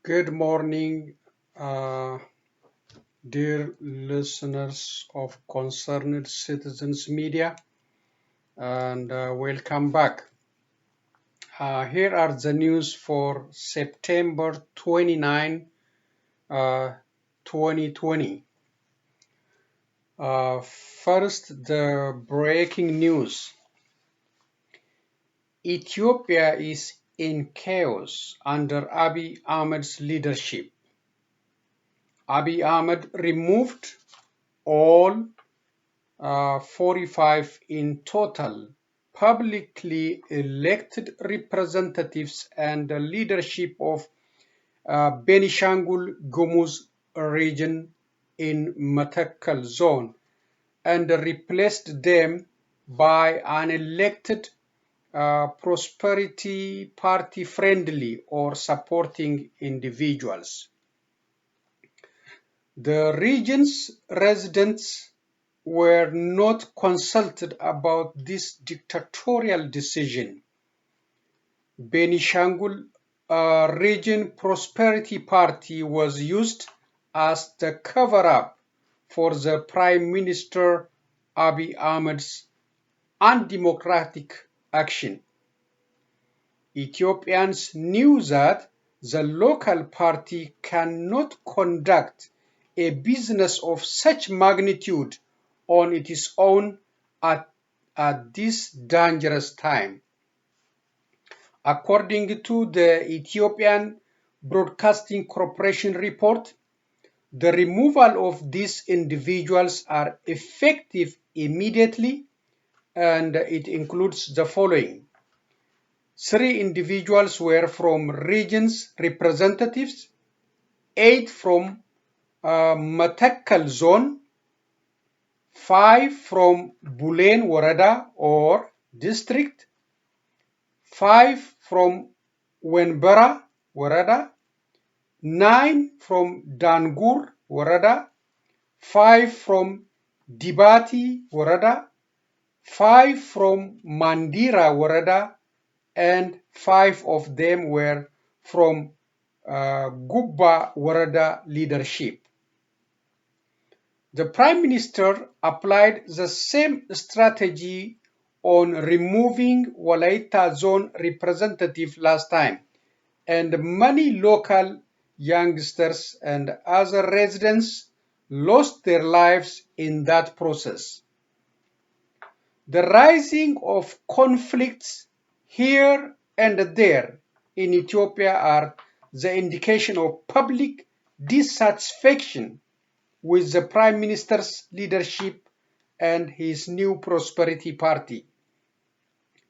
Good morning, uh, dear listeners of Concerned Citizens Media, and welcome back. Here are the news for September 29, 2020. First, the breaking news. Ethiopia is in chaos under Abiy Ahmed's leadership. Abiy Ahmed removed all 45 in total publicly elected representatives and the leadership of Benshangul Gumuz region in Matakkal zone and replaced them by unelected Prosperity Party friendly or supporting individuals. The region's residents were not consulted about this dictatorial decision. Benishangul Region Prosperity Party was used as the cover-up for the Prime Minister Abiy Ahmed's undemocratic action. Ethiopians knew that the local party cannot conduct a business of such magnitude on its own at this dangerous time. According to the Ethiopian Broadcasting Corporation report, the removal of these individuals are effective immediately, and it includes the following. 3 individuals were from regions representatives, 8 from Matakkal zone, 5 from Bulen Warada or district, 5 from Wenbera Warada, 9 from Dangur Warada, 5 from Dibati Warada, 5 from Mandira Warada, and 5 of them were from Gubba Warada leadership. The Prime Minister applied the same strategy on removing Walaita zone representative last time, and many local youngsters and other residents lost their lives in that process. The rising of conflicts here and there in Ethiopia are the indication of public dissatisfaction with the Prime Minister's leadership and his new Prosperity Party.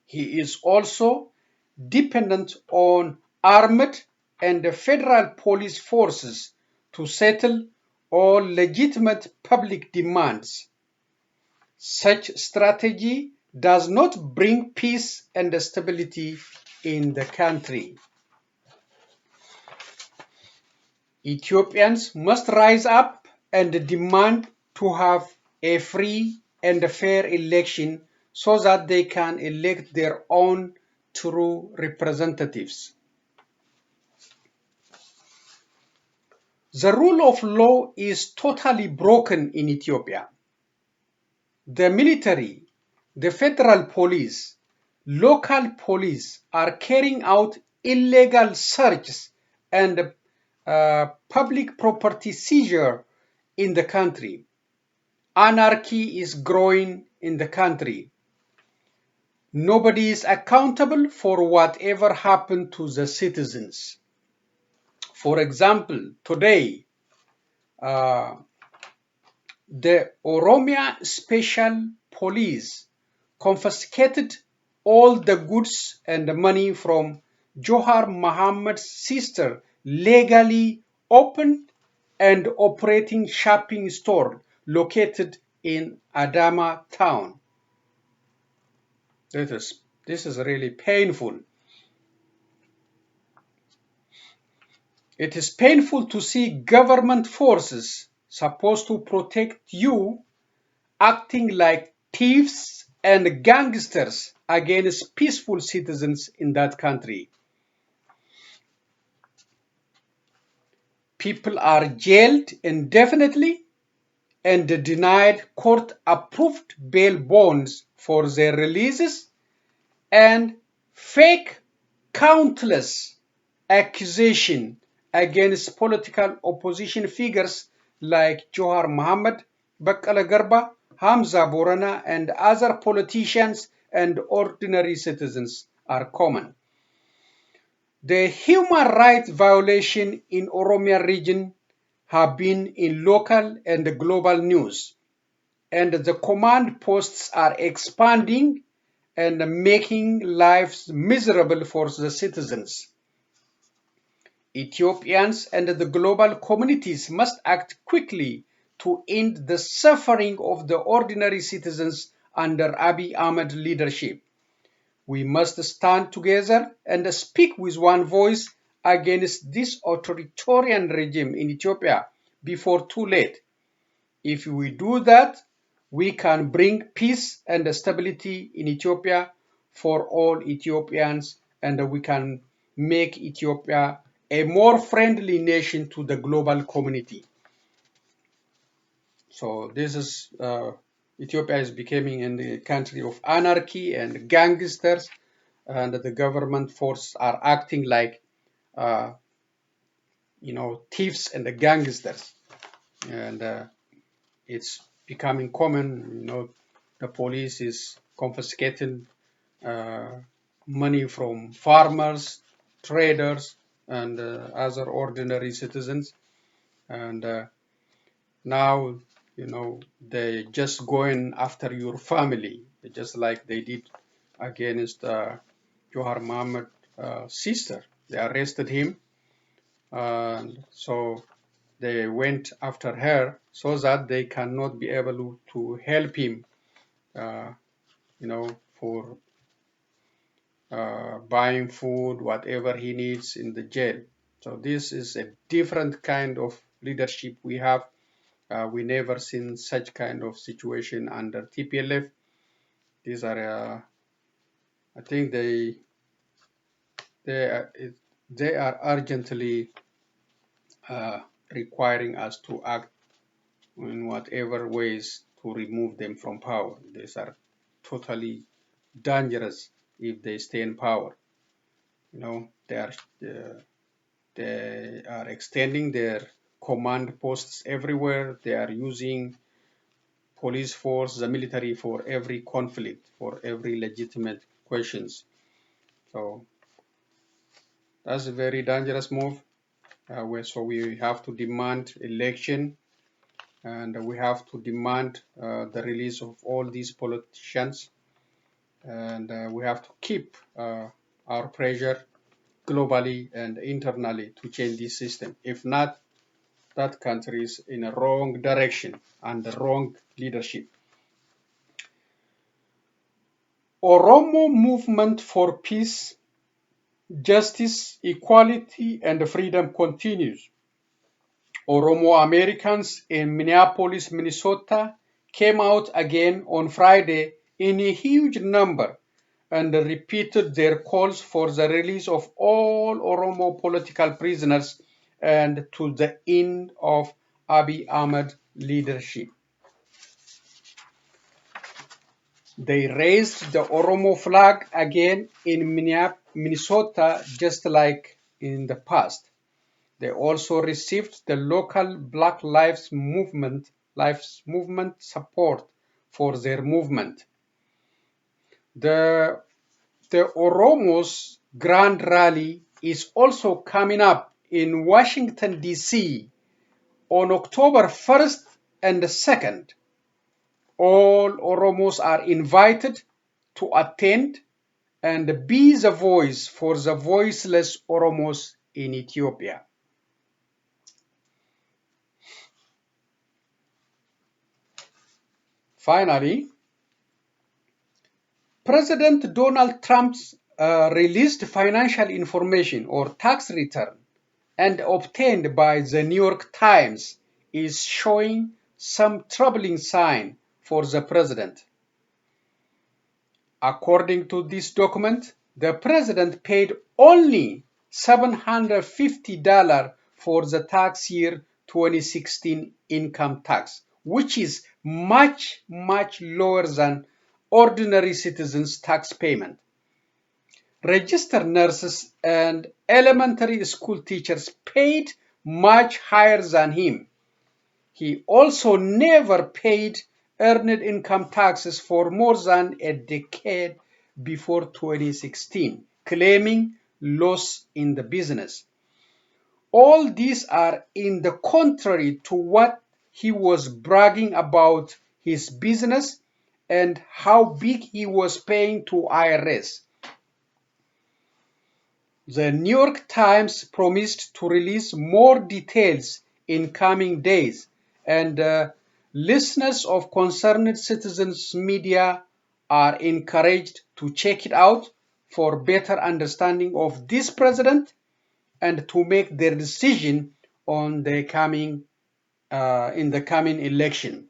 He is also dependent on armed and federal police forces to settle all legitimate public demands. Such strategy does not bring peace and stability in the country. Ethiopians must rise up and demand to have a free and fair election so that they can elect their own true representatives. The rule of law is totally broken in Ethiopia. The military, the federal police, local police are carrying out illegal searches and public property seizure in the country. Anarchy is growing in the country. Nobody is accountable for whatever happened to the citizens. For example, today, the Oromia Special Police confiscated all the goods and money from Johar Muhammad's sister legally opened and operating shopping store located in Adama town. This is really painful. It is painful to see government forces supposed to protect you acting like thieves and gangsters against peaceful citizens in that country. People are jailed indefinitely and denied court-approved bail bonds for their releases, and fake countless accusations against political opposition figures like Johar Mohammed, Bakkala Garba, Hamza Borana, and other politicians and ordinary citizens are common. The human rights violations in Oromia region have been in local and global news, and the command posts are expanding and making lives miserable for the citizens. Ethiopians and the global communities must act quickly to end the suffering of the ordinary citizens under Abiy Ahmed leadership. We must stand together and speak with one voice against this authoritarian regime in Ethiopia before too late. If we do that, we can bring peace and stability in Ethiopia for all Ethiopians, and we can make Ethiopia a more friendly nation to the global community. So this is Ethiopia is becoming a country of anarchy and gangsters, and the government forces are acting like uh, thieves and the gangsters, and it's becoming common. The police is confiscating uh, money from farmers, traders, and other ordinary citizens, and now they just going after your family, just like they did against Johar Mohammed sister. They arrested him, and so they went after her so that they cannot be able to help him, uh, for buying food, whatever he needs in the jail. So this is a different kind of leadership we have. We never seen such kind of situation under TPLF. These are, I think they are, they are urgently requiring us to act in whatever ways to remove them from power. These are totally dangerous if they stay in power. They are extending their command posts everywhere. They are using police force, the military for every conflict, for every legitimate questions. So that's a very dangerous move. So we have to demand election, and we have to demand the release of all these politicians, and we have to keep our pressure globally and internally to change this system. If not, that country is in a wrong direction and the wrong leadership. Oromo movement for peace, justice, equality, and freedom continues. Oromo Americans in Minneapolis, Minnesota came out again on Friday in a huge number and repeated their calls for the release of all Oromo political prisoners and to the end of Abiy Ahmed leadership. They raised the Oromo flag again in Minnesota, just like in the past. They also received the local Black Lives Movement support for their movement. The Oromos Grand Rally is also coming up in Washington, D.C. on October 1st and 2nd. All Oromos are invited to attend and be the voice for the voiceless Oromos in Ethiopia. Finally, President Donald Trump's released financial information or tax return and obtained by the New York Times is showing some troubling sign for the president. According to this document, the president paid only $750 for the tax year 2016 income tax, which is much, much lower than ordinary citizens' tax payment. Registered nurses and elementary school teachers paid much higher than him. He also never paid earned income taxes for more than a decade before 2016, claiming loss in the business. All these are in the contrary to what he was bragging about his business and how big he was paying to IRS. The New York Times promised to release more details in coming days, and listeners of Concerned Citizens Media are encouraged to check it out for better understanding of this president and to make their decision on the coming in the coming election.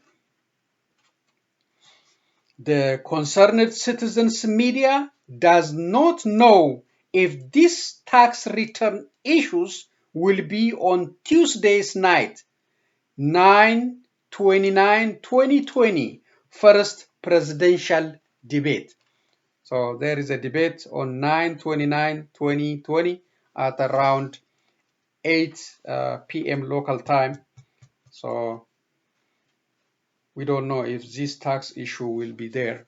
The Concerned Citizens Media does not know if this tax return issues will be on Tuesday's night, 9/29/2020, first presidential debate. So there is a debate on 9/29/2020 at around 8 p.m. local time. So we don't know if this tax issue will be there.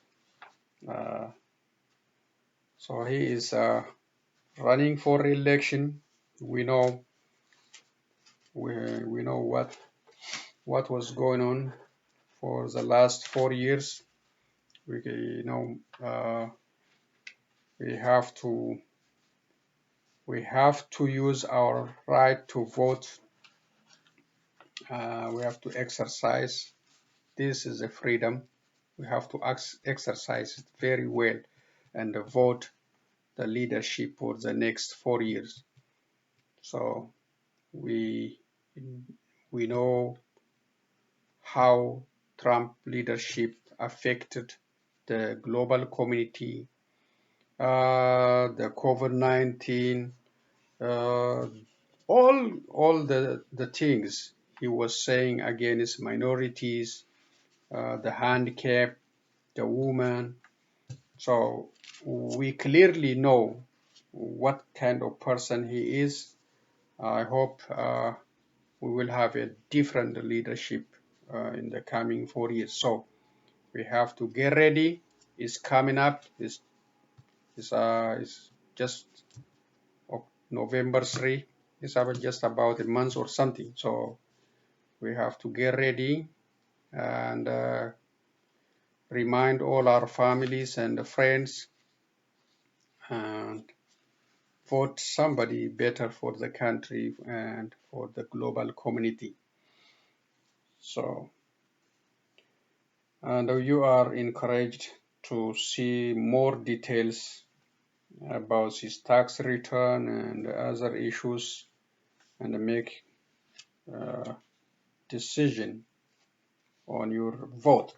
So he is running for re-election. We know what was going on for the last 4 years. We have to use our right to vote. We have to exercise. This is a freedom. We have to exercise it very well and vote the leadership for the next 4 years. So we know how Trump leadership affected the global community, the COVID-19, all the things he was saying against minorities, the handicapped, the woman. So we clearly know what kind of person he is. I hope we will have a different leadership in the coming 4 years. So we have to get ready. It's coming up. It's just November 3. It's just about a month or something. So we have to get ready and remind all our families and friends and vote somebody better for the country and for the global community. So, and you are encouraged to see more details about his tax return and other issues and make a decision on your vote.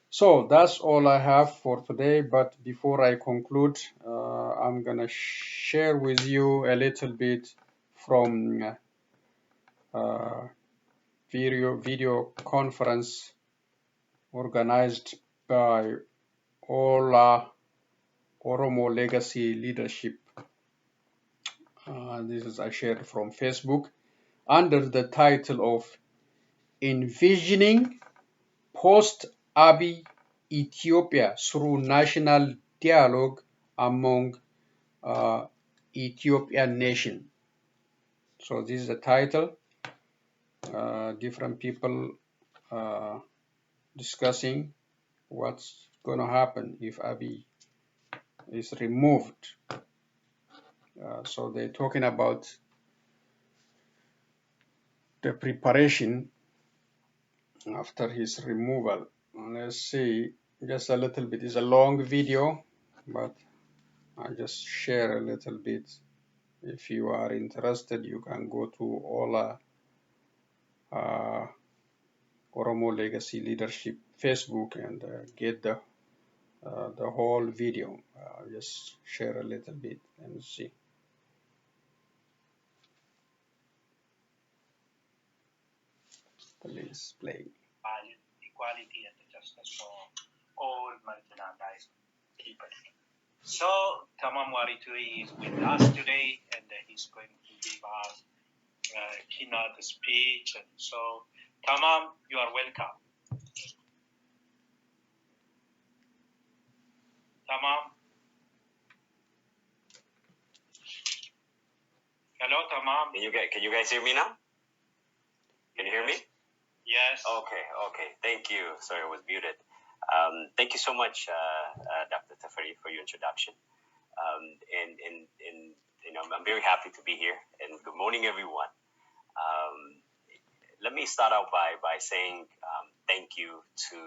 So that's all I have for today, but before I conclude, I'm gonna share with you a little bit from video conference organized by Oromo Legacy Leadership. This is I shared from Facebook under the title of Envisioning Post-Abiy Ethiopia Through National Dialogue Among Ethiopian Nation. So this is the title. Different people discussing what's going to happen if Abiy is removed. So they're talking about the preparation after his removal. Let's see, just a little bit. It's a long video, but I just share a little bit. If you are interested, you can go to Ola Oromo Legacy Leadership Facebook and get the whole video. Just share a little bit and see. Please play. Equality and justice for all marginalized people. So Tamam Waritui is with us today, and he's going to give us keynote speech. And so, Tamam, you are welcome. Tamam. Hello, Tamam. Can you guys hear me now? Can you hear me? Yes. Okay. Thank you. Sorry, I was muted. Thank you so much, Dr. Tafari, for your introduction. And I'm very happy to be here. And good morning, everyone. Let me start out by saying thank you to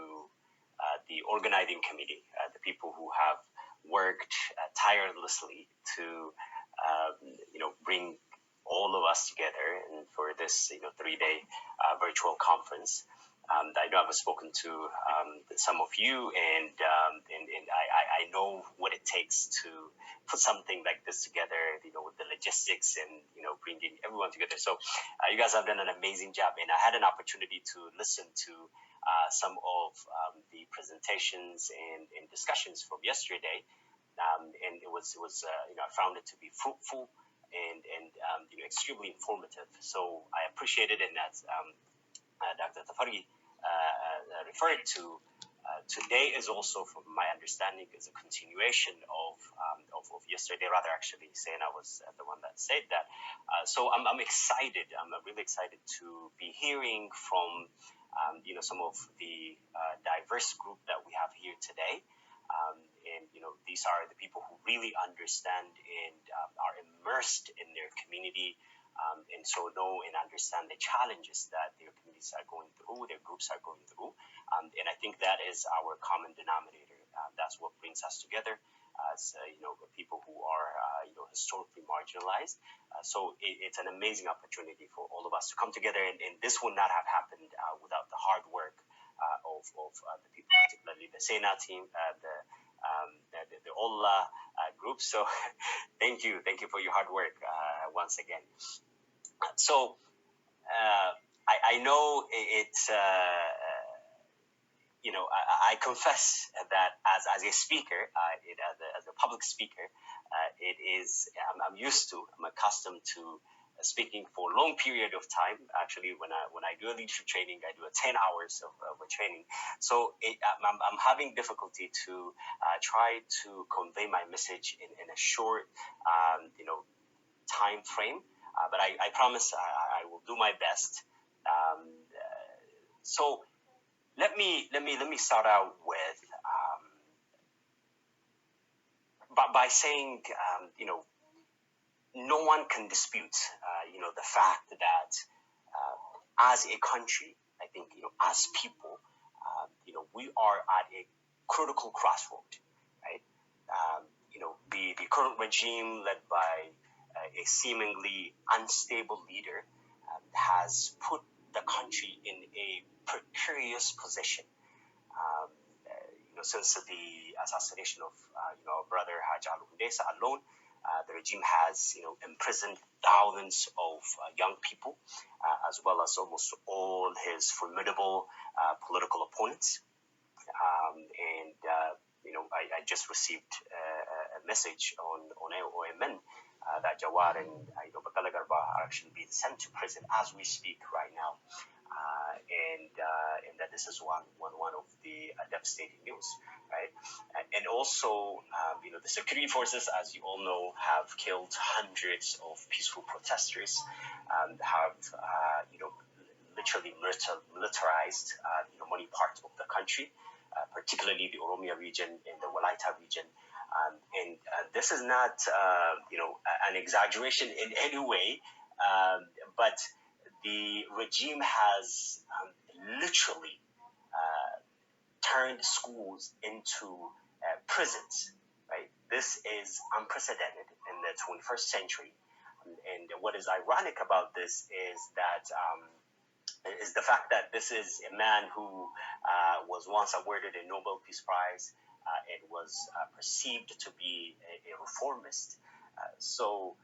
the organizing committee, the people who have worked tirelessly to bring all of us together and for this 3-day virtual conference. I know I've spoken to some of you, and I know what it takes to put something like this together, with the logistics and bringing everyone together. So you guys have done an amazing job, and I had an opportunity to listen to some of the presentations and discussions from yesterday, and it was I found it to be fruitful and extremely informative. So I appreciate it, and as Dr. Tafari referred to, today is also, from my understanding, is a continuation of yesterday. Rather, actually, Sena was the one that said that. So I'm excited. I'm really excited to be hearing from some of the diverse group that we have here today. And these are the people who really understand and are immersed in their community, and so know and understand the challenges that their communities are going through, their groups are going through. And I think that is our common denominator. That's what brings us together as people who are historically marginalized. So it's an amazing opportunity for all of us to come together, and this would not have happened without the hard work of the people, particularly the Sena team, the Olla group. So thank you for your hard work once again. So I know it's I confess that as a speaker, as a public speaker, I'm used to, I'm accustomed to speaking for a long period of time. Actually, when I do a leadership training, I do a 10 hours of a training. So I'm having difficulty to try to convey my message in a short, time frame. But I promise I will do my best. So let me start out with by saying no one can dispute the fact that as a country, I think as people, we are at a critical crossroad, right? The current regime, led by a seemingly unstable leader, has put the country in a precarious position. Since the assassination of our brother Haj Al Hundesa alone, the regime has imprisoned thousands of young people, as well as almost all his formidable political opponents. And I just received a message on OMN that Jawar and Bakala Garba are actually being sent to prison as we speak right now. And that this is one of the devastating news, right? And also, the security forces, as you all know, have killed hundreds of peaceful protesters, have literally militarized many parts of the country, particularly the Oromia region and the Walaita region. And this is not an exaggeration in any way, but the regime has literally turned schools into prisons, right? This is unprecedented in the 21st century. And what is ironic about this is that is the fact that this is a man who was once awarded a Nobel Peace Prize and was perceived to be a reformist. So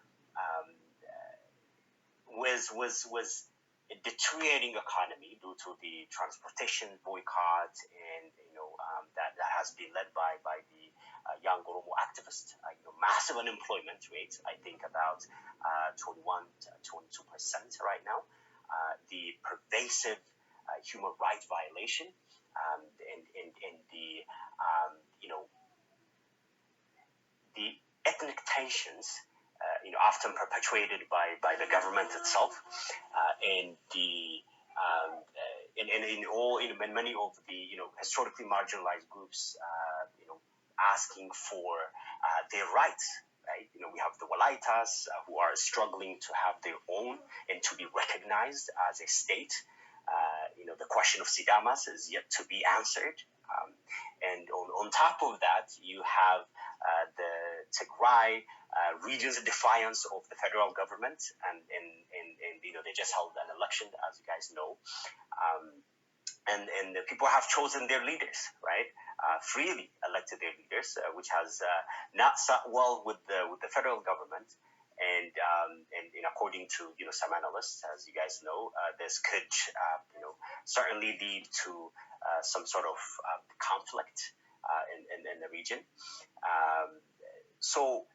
was a deteriorating economy due to the transportation boycott, and that has been led by the young Oromo activists. Massive unemployment rates. I think about 21 to 22% right now. The pervasive human rights violation, and the ethnic tensions, often perpetuated by the government itself, and the in many of the historically marginalized groups, asking for their rights. Right? We have the Walaitas who are struggling to have their own and to be recognized as a state. The question of Sidamas is yet to be answered. And on top of that, you have the Tigray region's defiance of the federal government, and they just held an election, as you guys know, and the people have chosen their leaders, right? Freely elected their leaders, which has not sat well with the federal government. And according to some analysts, as you guys know, this could certainly lead to some sort of conflict in the region. So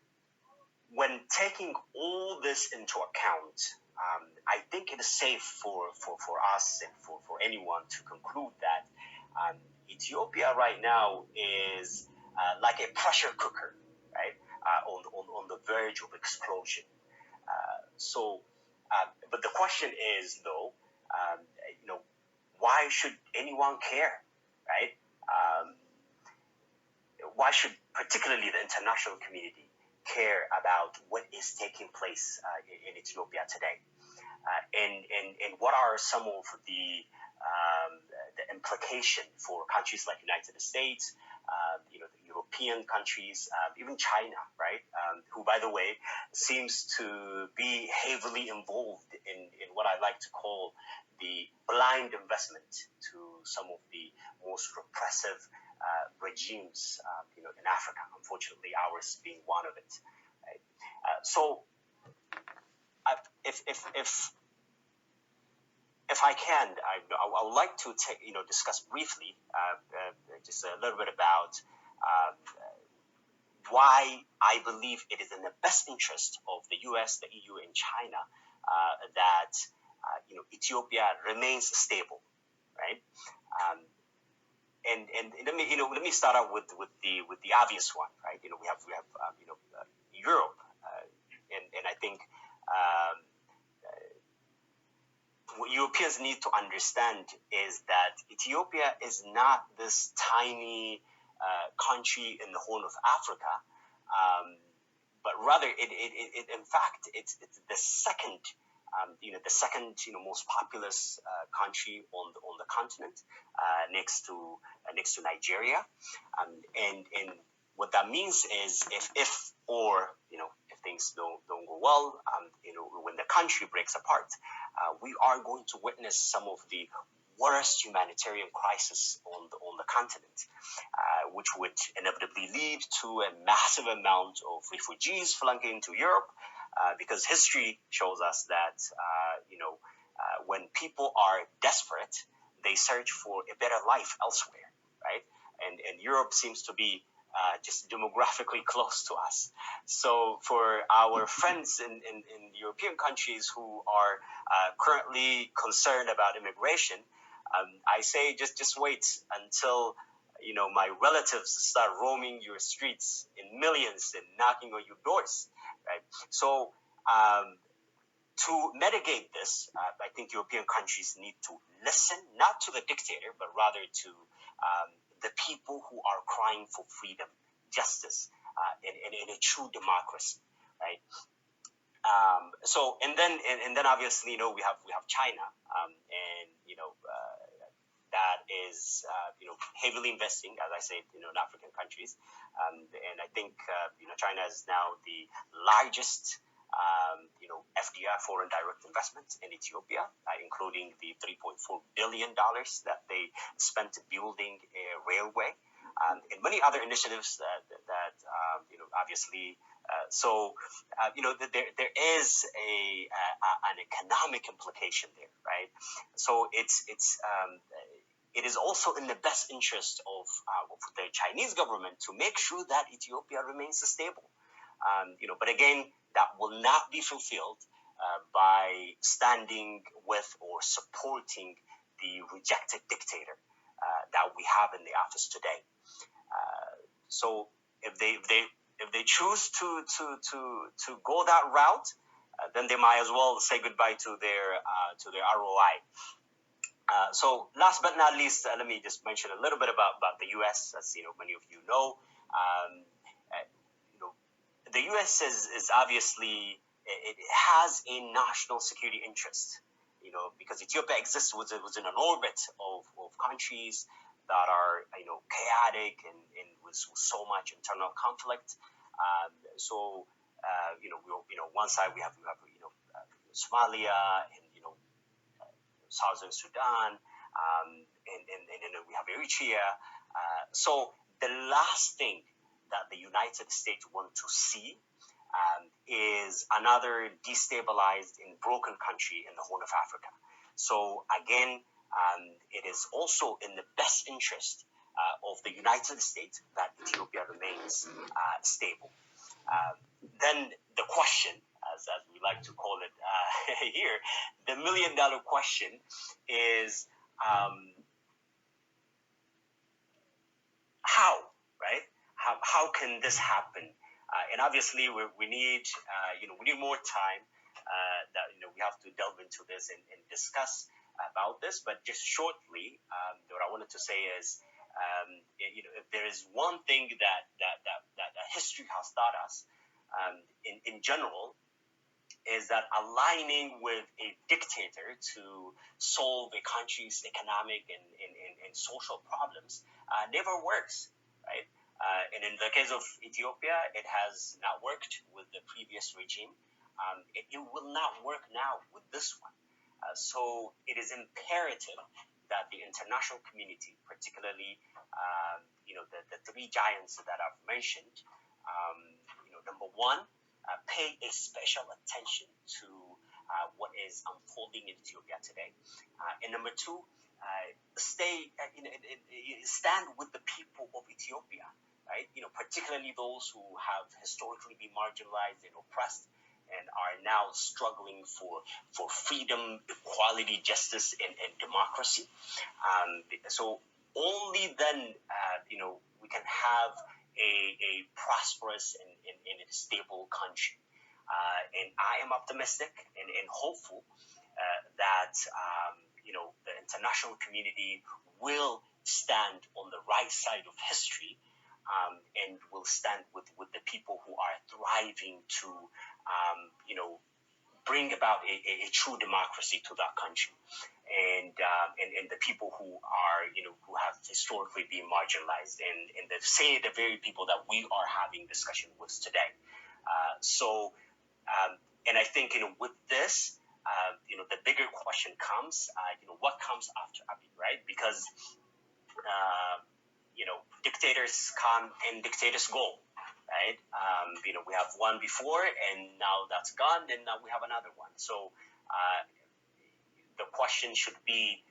when taking all this into account, I think it is safe for us and for anyone to conclude that Ethiopia right now is like a pressure cooker, right? On the verge of explosion. But the question is, though, why should anyone care, right? Why should particularly the international community care about what is taking place in Ethiopia today? And what are some of the implication for countries like United States, the European countries, even China, right? Who, by the way, seems to be heavily involved in what I like to call the blind investment to some of the most repressive regimes, in Africa. Unfortunately, ours being one of it. Right? If I can, I would like to discuss briefly just a little bit about why I believe it is in the best interest of the U.S., the EU, and China that Ethiopia remains stable, right? And let me start out with the obvious one, right? We have Europe, and I think what Europeans need to understand is that Ethiopia is not this tiny country in the Horn of Africa, but rather in fact it's the second most populous country on the continent, next to Nigeria, and what that means is if things don't go well, when the country breaks apart, we are going to witness some of the worst humanitarian crisis on the continent, which would inevitably lead to a massive amount of refugees flunking into Europe, because history shows us that when people are desperate, they search for a better life elsewhere, right? And Europe seems to be just demographically close to us. So for our friends in European countries who are currently concerned about immigration, I say just wait until my relatives start roaming your streets in millions and knocking on your doors, right? So to mitigate this, I think European countries need to listen not to the dictator, but rather to the people who are crying for freedom, justice, in a true democracy, right? And then obviously we have China, and that is heavily investing, as I said, in African countries, and I think China is now the largest FDI, foreign direct investment, in Ethiopia, including the $3.4 billion that they spent building a railway, and many other initiatives that obviously. There is an economic implication there, right? So it is also in the best interest of the Chinese government to make sure that Ethiopia remains stable. But again, that will not be fulfilled by standing with or supporting the rejected dictator that we have in the office today. So if they choose to go that route, then they might as well say goodbye to their ROI. So last but not least, let me just mention a little bit about the U.S. As many of you know, the U.S. is obviously, it has a national security interest, because Ethiopia exists within an orbit of countries that are chaotic and with so much internal conflict. One side we have Somalia and Southern Sudan, and then we have Eritrea. So the last thing that the United States want to see is another destabilized and broken country in the Horn of Africa. So again, it is also in the best interest of the United States that Ethiopia remains stable. Then the question, as we like to call it here, the $1 million question is how, right? How can this happen? And obviously, we need more time. That we have to delve into this and discuss about this. But just shortly, what I wanted to say is, if there is one thing that history has taught us, in general, is that aligning with a dictator to solve a country's economic and social problems never works, right? And in the case of Ethiopia, it has not worked with the previous regime. It will not work now with this one. So it is imperative that the international community, particularly the three giants that I've mentioned, number one, pay a special attention to what is unfolding in Ethiopia today, and number two, stand with the people of Ethiopia, right? Particularly those who have historically been marginalized and oppressed, and are now struggling for freedom, equality, justice, and democracy. So only then, we can have a prosperous and a stable country. And I am optimistic and hopeful that the international community will stand on the right side of history, and will stand with the people who are thriving to bring about a true democracy to that country, and the people who are who have historically been marginalized, and the very people that we are having discussion with today. And I think with this, the bigger question comes, what comes after Abiy, right? Because dictators come and dictators go, right? We have one before, and now that's gone, and now we have another one. So the question should be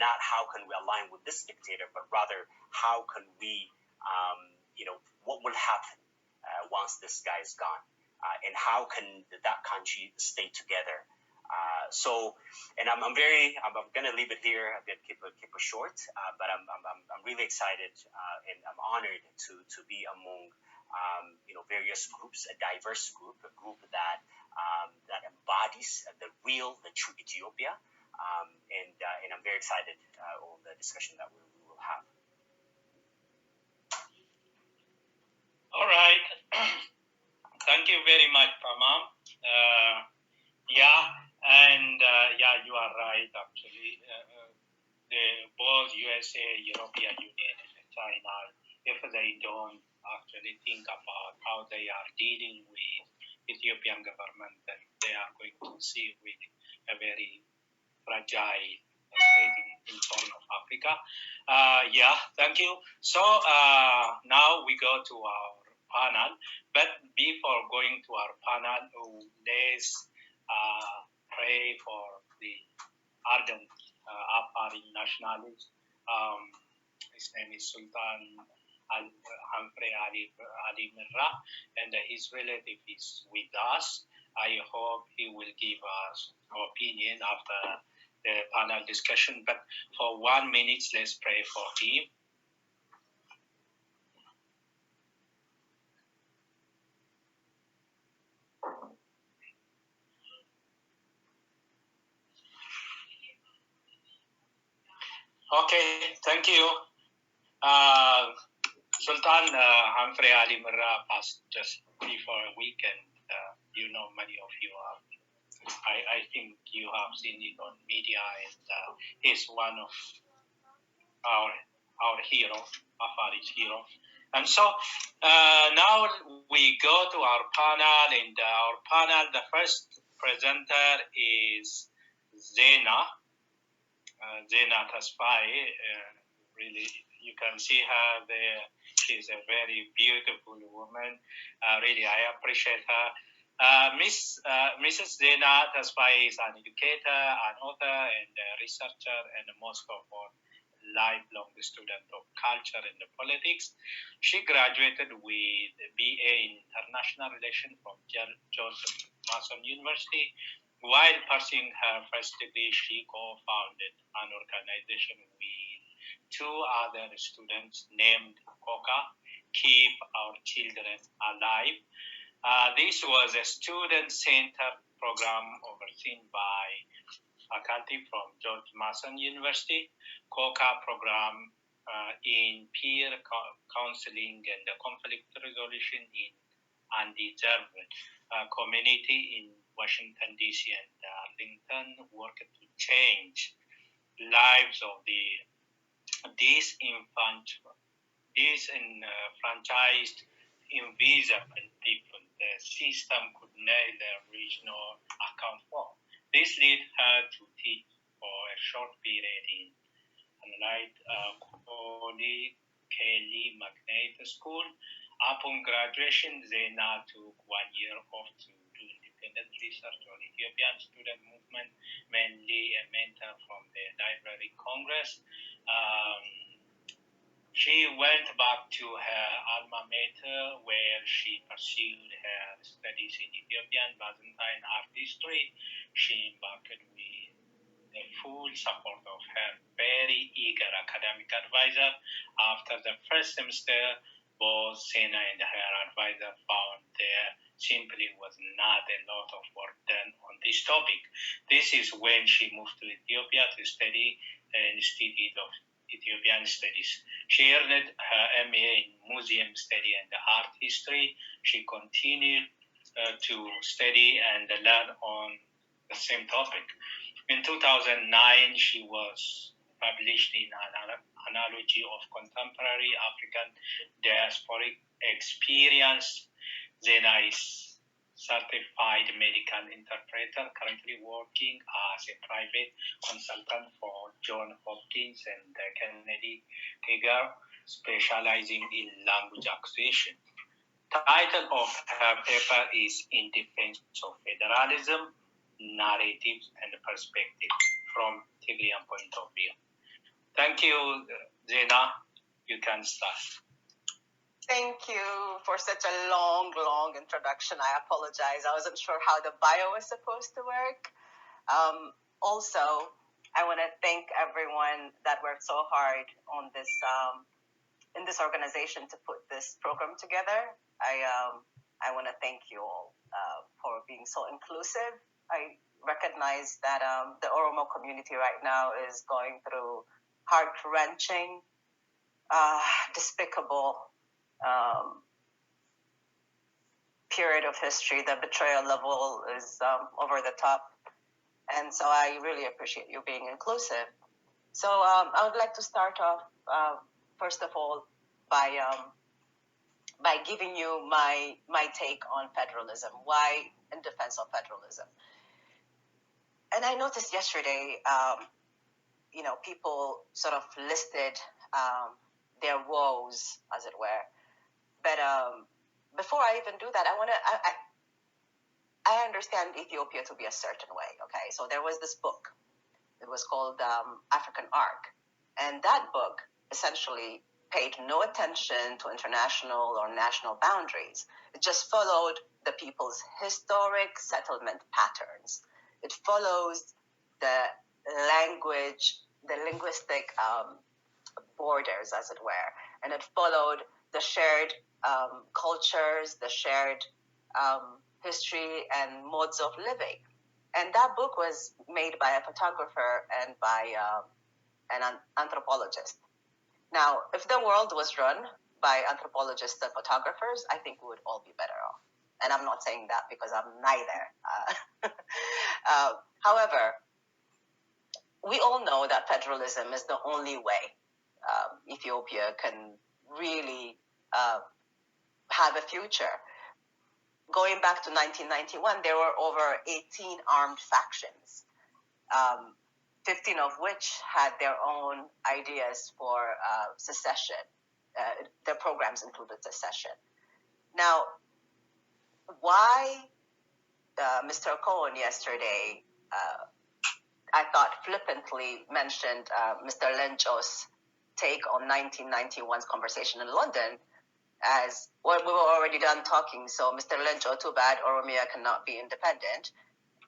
not how can we align with this dictator, but rather how can we, what will happen once this guy is gone, and how can that country stay together? And I'm going to leave it here. I'm going to keep it short, but I'm really excited and I'm honored to be among various groups, a diverse group, a group that embodies the true Ethiopia, and I'm very excited on the discussion that we will have. All right. Thank you very much, Tamam. You are right, actually. Both USA, European Union, and China, if they don't actually think about how they are dealing with Ethiopian government, then they are going to see with a very fragile state in Horn of Africa. Thank you. So now we go to our panel. But before going to our panel, let's pray for the ardent Afari nationalist. His name is Sultan Humphrey Ali Mirra, and his relative is with us. I hope he will give us opinion after the panel discussion. But for 1 minute, let's pray for him. Okay, thank you. Sultan Humphrey Ali Mirra passed just before a week, and you know, many of you have. I think you have seen it on media, and he's one of our hero, Afari's hero. And so now we go to our panel, and our panel, the first presenter is Zena Tasfai. Really, you can see her there. She's a very beautiful woman. Really, I appreciate her. Mrs. Zena Tasfai is an educator, an author, and a researcher, and most of all, lifelong student of culture and politics. She graduated with BA in International Relations from George Mason University. While pursuing her first degree, she co-founded an organization with two other students named COCA, Keep Our Children Alive. This was a student-centered program overseen by faculty from George Mason University. COCA program in peer counseling and conflict resolution in undeserved community in Washington, D.C. and Arlington, worked to change lives of the disenfranchised, invisible people the system could neither reach nor account for. This led her to teach for a short period in Kelly Magnet School. Upon graduation, Zena took 1 year off to do independent research on Ethiopian student movement, mainly a mentor from the Library Congress. She went back to her alma mater, where she pursued her studies in Ethiopian Byzantine art history. She embarked with the full support of her very eager academic advisor. After the first semester, both Sena and her advisor found there simply was not a lot of work done on this topic. This is when she moved to Ethiopia to study the Institute of Ethiopian Studies. She earned her MA in Museum Study and Art History. She continued to study and learn on the same topic. In 2009, she was published in an analogy of contemporary African diasporic experience. Zena is certified medical interpreter, currently working as a private consultant for Johns Hopkins and Kennedy Kiger, specializing in language acquisition. Title of her paper is In Defense of Federalism, Narratives and Perspective from Tigrayan Point of View. Thank you, Zena. You can start. Thank you for such a long introduction. I apologize. I wasn't sure how the bio was supposed to work. Also, I want to thank everyone that worked so hard on this in this organization to put this program together. I want to thank you all for being so inclusive. I recognize that the Oromo community right now is going through heart-wrenching, despicable period of history. The betrayal level is over the top. And so I really appreciate you being inclusive. So I would like to start off, first of all, by giving you my take on federalism. Why in defense of federalism? And I noticed yesterday, people sort of listed their woes, as it were. But before I even do that, I understand Ethiopia to be a certain way, okay? So there was this book. It was called African Arc. And that book essentially paid no attention to international or national boundaries. It just followed the people's historic settlement patterns. It follows the language, the linguistic borders, as it were. And it followed the shared cultures, the shared history and modes of living. And that book was made by a photographer and by an anthropologist. Now, if the world was run by anthropologists and photographers, I think we would all be better off. And I'm not saying that because I'm neither. However, we all know that federalism is the only way Ethiopia can really have a future. Going back to 1991, there were over 18 armed factions, 15 of which had their own ideas for secession. Their programs included secession. Now, why Mr. Cohen yesterday, I thought flippantly mentioned Mr. Lencho's take on 1991's conversation in London as, well, we were already done talking, so Mr. Lencho, too bad, Oromia cannot be independent.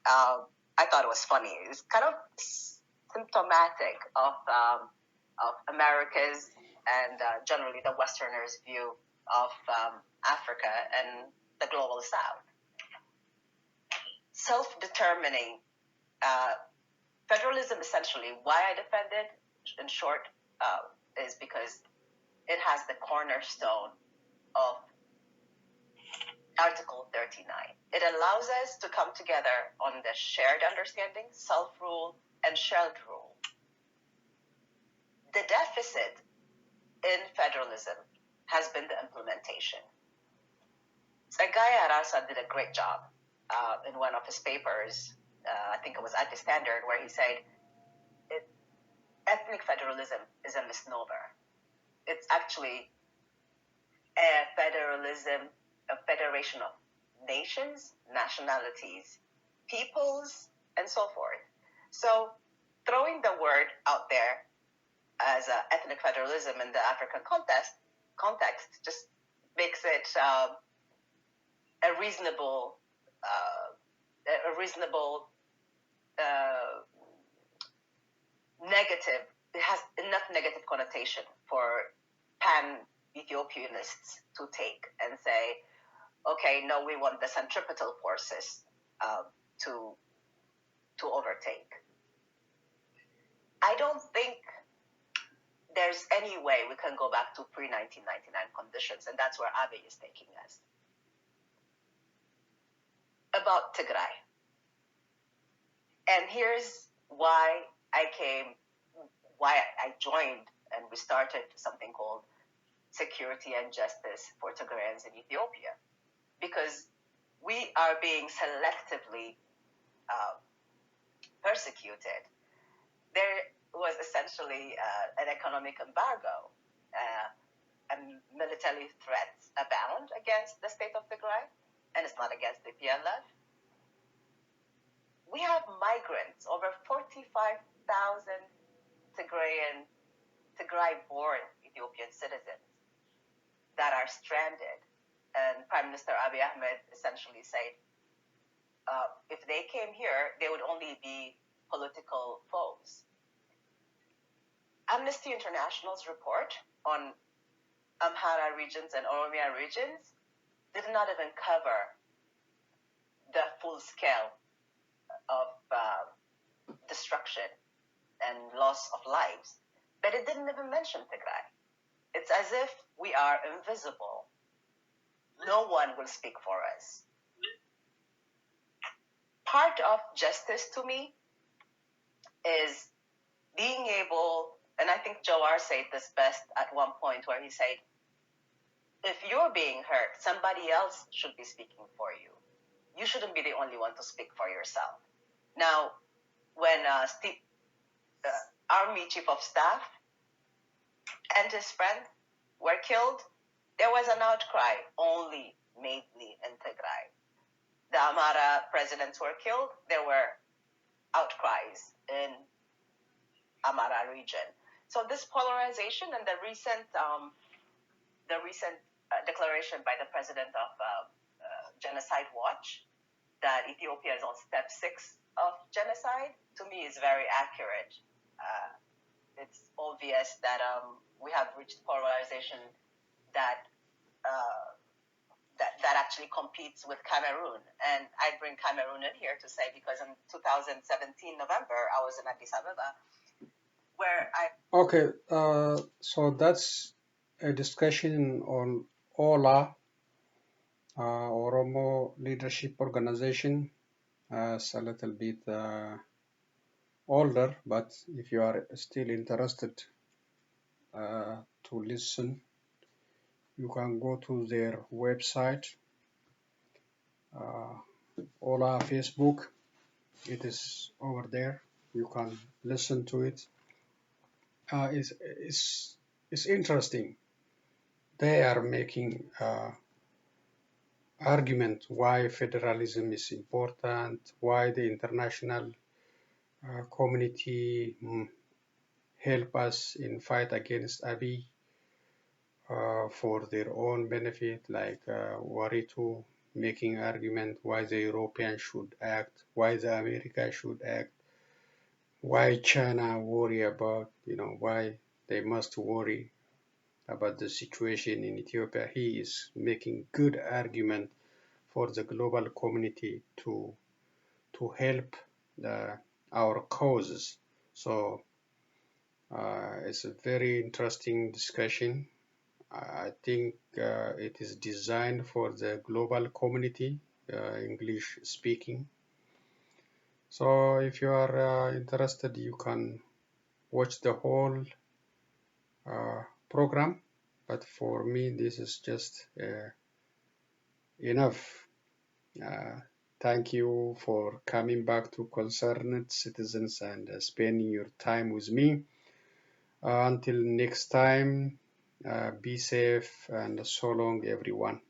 I thought it was funny. It's kind of symptomatic of America's and generally the Westerners' view of Africa and the global South. Self-determining federalism, essentially, why I defend it, in short, is because it has the cornerstone of Article 39. It allows us to come together on the shared understanding, self-rule, and shared rule. The deficit in federalism has been the implementation. Tsagaya Arasa did a great job in one of his papers, I think it was at the Standard, where he said, ethnic federalism is a misnomer. It's actually a federation of nations, nationalities, peoples, and so forth. So throwing the word out there as ethnic federalism in the African context just makes it a reasonable negative. It has enough negative connotation for pan-Ethiopianists to take and say, okay, no, we want the centripetal forces to overtake. I don't think there's any way we can go back to pre-1999 conditions, and that's where Abiy is taking us. About Tigray. And here's why I joined, and we started something called Security and Justice for Tigrayans in Ethiopia, because we are being selectively persecuted. There was essentially an economic embargo, and military threats abound against the state of Tigray, and it's not against the PLF. We have migrants, over 45,000 Tigray-born Ethiopian citizens that are stranded. And Prime Minister Abiy Ahmed essentially said, if they came here, they would only be political foes. Amnesty International's report on Amhara regions and Oromia regions did not even cover the full scale of destruction and loss of lives. But it didn't even mention Tigray. It's as if we are invisible. No one will speak for us. Part of justice to me is being able, and I think Jawar said this best at one point where he said, if you're being hurt, somebody else should be speaking for you. You shouldn't be the only one to speak for yourself. Now, when Army Chief of Staff and his friend were killed, there was an outcry only mainly in Tigray. the Amara presidents were killed, there were outcries in Amara region. So this polarization and the recent declaration by the president of Genocide Watch that Ethiopia is on step 6 of genocide, to me is very accurate. It's obvious that we have reached polarization that that actually competes with Cameroon. And I bring Cameroon in here to say because in 2017 November, I was in Addis Ababa, where I... Okay, so that's a discussion on OLA, Oromo Leadership Organization. It's a little bit older, but if you are still interested to listen, you can go to their website, OLA Facebook. It is over there. You can listen to it. It's interesting. They are making argument why federalism is important, why the international community help us in fight against Abiy for their own benefit, like Waritu making argument why the Europeans should act, why the America should act, why China worry about, why they must worry about the situation in Ethiopia. He is making good argument for the global community to help our causes. So it's a very interesting discussion. I think it is designed for the global community, English speaking. So if you are interested, you can watch the whole program. But for me, this is just enough. Thank you for coming back to Concerned Citizens and spending your time with me. Until next time, be safe and so long, everyone.